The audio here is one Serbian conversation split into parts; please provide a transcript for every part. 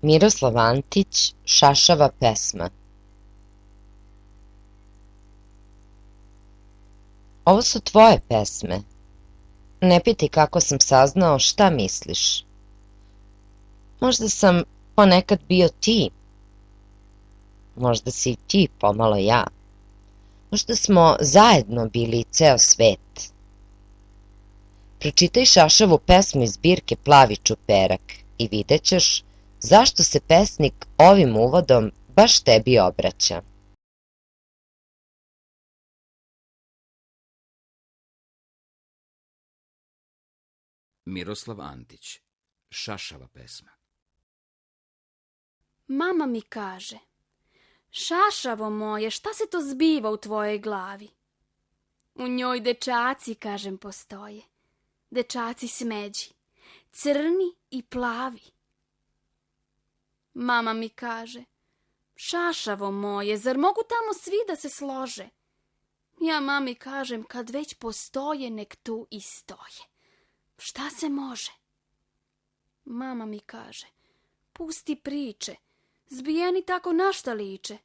Miroslav Antić, Šašava pesma. Ovo su tvoje pesme. Ne pitaj kako sam saznao šta misliš. Možda sam ponekad bio ti. Možda si i ti pomalo ja. Možda smo zajedno bili ceo svet. Pročitaj Šašavu pesmu iz zbirke Plavi čuperak i vidjet ćeš zašto se pesnik ovim uvodom baš tebi obraća. Miroslav Antić, Šašava pesma. Mama mi kaže: Šašavo moje, šta se to zbiva u tvojoj glavi? U njoj dečaci, kažem, postoje. Dečaci smeđi, crni i plavi. Mama mi kaže: Šašavo moje, zar mogu tamo svi da se slože? Ja mami kažem, kad već postoje, nek tu i stoje. Šta se može? Mama mi kaže: pusti priče, zbijeni tako na šta liče.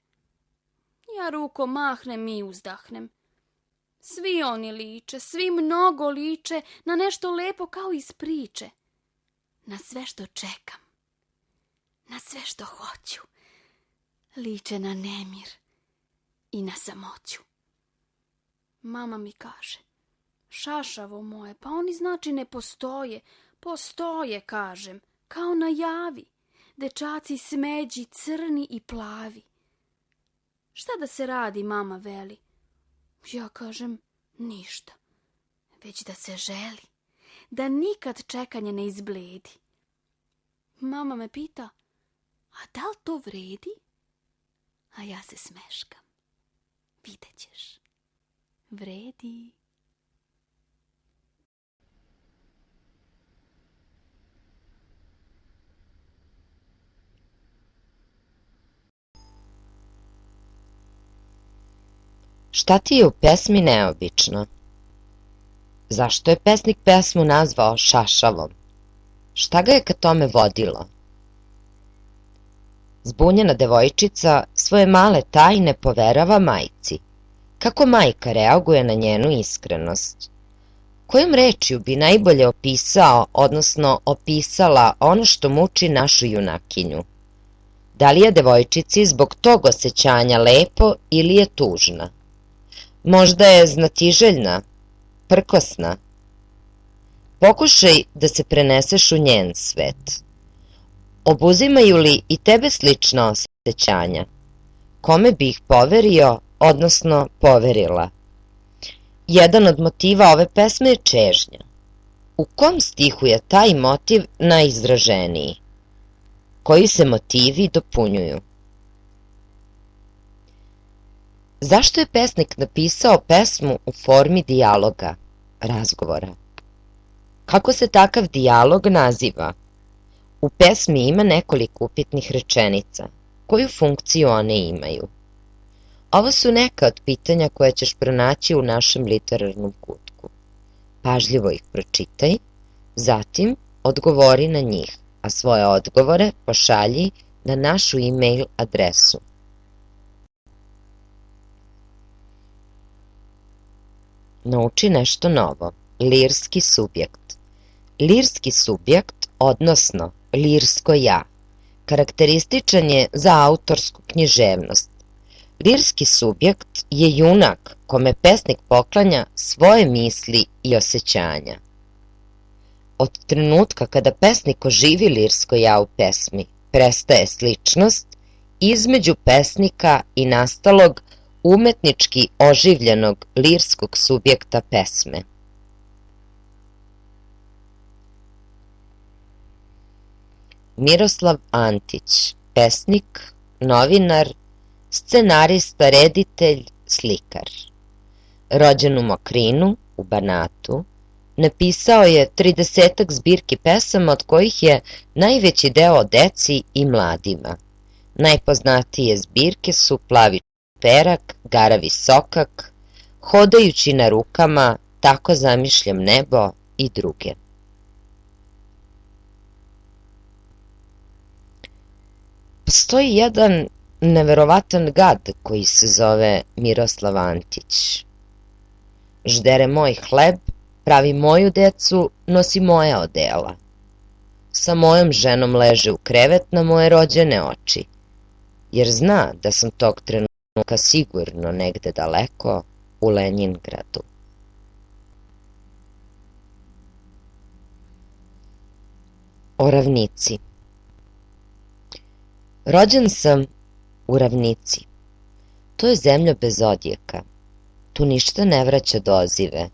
Ja rukom mahnem i uzdahnem. Svi oni liče, svi mnogo liče na nešto lepo kao iz priče. Na sve što čekam, na sve što hoću, liče na nemir i na samoću. Mama mi kaže: Šašavo moje, pa oni znači ne postoje. Postoje, kažem, kao na javi. Dečaci smeđi, crni i plavi. Šta da se radi, mama veli? Ja kažem, ništa. Već da se želi, da nikad čekanje ne izbledi. Mama me pita: a da li to vredi? A ja se smeškam. Vidjet ćeš. Vredi. Šta ti je u pesmi neobično? Zašto je pesnik pesmu nazvao Šašavom? Šta ga je ka tome vodilo? Zbunjena devojčica svoje male tajne poverava majci. Kako majka reaguje na njenu iskrenost? Kojom rečju bi najbolje opisao, odnosno opisala ono što muči našu junakinju? Da li je devojčici zbog tog osjećanja lepo ili je tužna? Možda je znatiželjna, prkosna. Pokušaj da se preneseš u njen svet. Obuzimaju li i tebe slična osjećanja? Kome bi ih poverio, odnosno poverila? Jedan od motiva ove pesme je čežnja. U kom stihu je taj motiv najizraženiji? Koji se motivi dopunjuju? Zašto je pesnik napisao pesmu u formi dijaloga, razgovora? Kako se takav dijalog naziva? U pesmi ima nekoliko upitnih rečenica. Koju funkciju one imaju? Ovo su neka od pitanja koje ćeš pronaći u našem literarnom kutku. Pažljivo ih pročitaj, zatim odgovori na njih, a svoje odgovore pošalji na našu e-mail adresu. Nauči nešto novo. Lirski subjekt. Lirski subjekt, odnosno lirsko ja, karakterističan je za autorsku književnost. Lirski subjekt je junak kome pesnik poklanja svoje misli i osjećanja. Od trenutka kada pesnik oživi lirsko ja u pesmi, prestaje sličnost između pesnika i nastalog umetnički oživljenog lirskog subjekta pesme. Miroslav Antić, pesnik, novinar, scenarista, reditelj, slikar. Rođen u Mokrinu, u Banatu, napisao je 30-ak zbirki pesama, od kojih je najveći deo o deci i mladima. Najpoznatije zbirke su Plavi čuperak, Garavi sokak, Hodajući na rukama, Tako zamišljam nebo i druge. Postoji jedan neverovatan gad koji se zove Miroslav Antić. Ždere moj hleb, pravi moju decu, nosi moja odela. Sa mojom ženom leže u krevet na moje rođene oči, jer zna da sam tog trenutka sigurno negde daleko u Lenjingradu. O ravnici. Rođen sam u ravnici. To je zemlja bez odjeka. Tu ništa ne vraća dozive.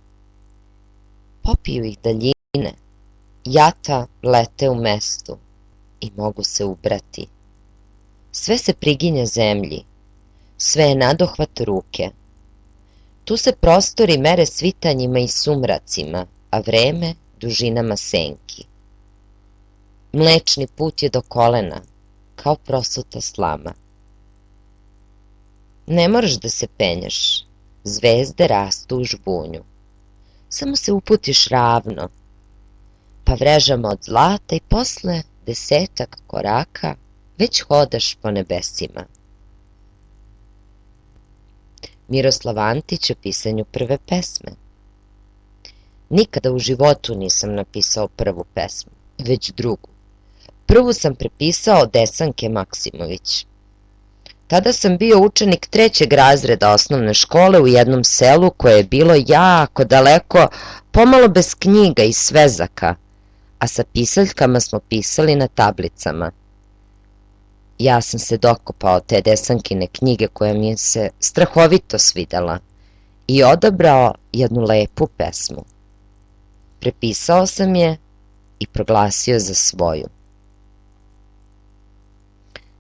Popiju ih daljine. Jata lete u mestu i mogu se ubrati. Sve se priginja zemlji. Sve je nadohvat ruke. Tu se prostori mere svitanjima i sumracima, a vreme dužinama senki. Mlečni put je do kolena, kao prosuta slama. Ne moraš da se penješ, zvezde rastu u žbunju. Samo se uputiš ravno, pa vrežama od zlata i posle 10 koraka već hodaš po nebesima. Miroslav Antić o pisanju prve pesme. Nikada u životu nisam napisao prvu pesmu, već drugu. Prvu sam prepisao od Desanke Maksimović. Tada sam bio učenik 3. razreda osnovne škole u jednom selu koje je bilo jako daleko, pomalo bez knjiga i svezaka, a sa pisaljkama smo pisali na tablicama. Ja sam se dokopao te Desankine knjige koja mi se strahovito svidela i odabrao jednu lepu pesmu. Prepisao sam je i proglasio za svoju.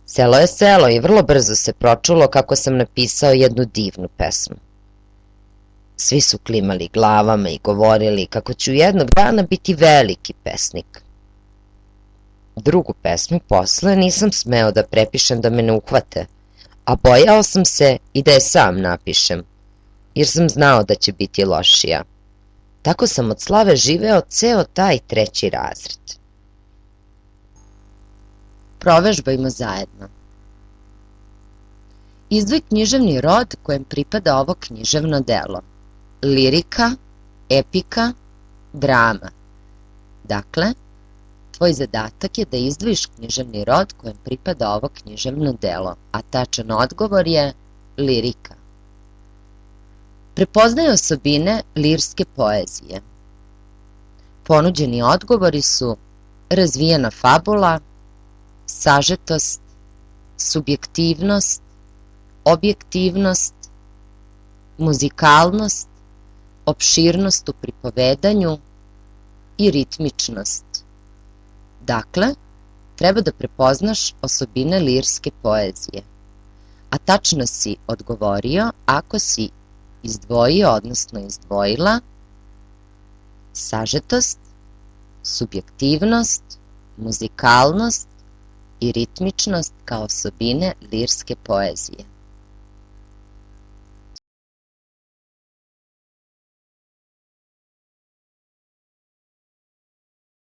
Selo je selo i vrlo brzo se pročulo kako sam napisao jednu divnu pesmu. Svi su klimali glavama i govorili kako ću jednog dana biti veliki pesnik. Drugu pesmu posle nisam smeo da prepišem da me ne uhvate, a bojao sam se i da je sam napišem, jer sam znao da će biti lošija. Tako sam od slave živeo ceo taj 3. razred. Provežbajmo zajedno. Izdvoj književni rod kojem pripada ovo književno delo. Lirika, epika, drama. Dakle, tvoj zadatak je da izdvojiš književni rod kojem pripada ovo književno delo, a tačan odgovor je lirika. Prepoznaj osobine lirske poezije. Ponuđeni odgovori su razvijena fabula, sažetost, subjektivnost, objektivnost, muzikalnost, opširnost u pripovedanju i ritmičnost. Dakle, treba da prepoznaš osobine lirske poezije, a tačno si odgovorio ako si izdvojio, odnosno izdvojila sažetost, subjektivnost, muzikalnost i ritmičnost kao osobine lirske poezije.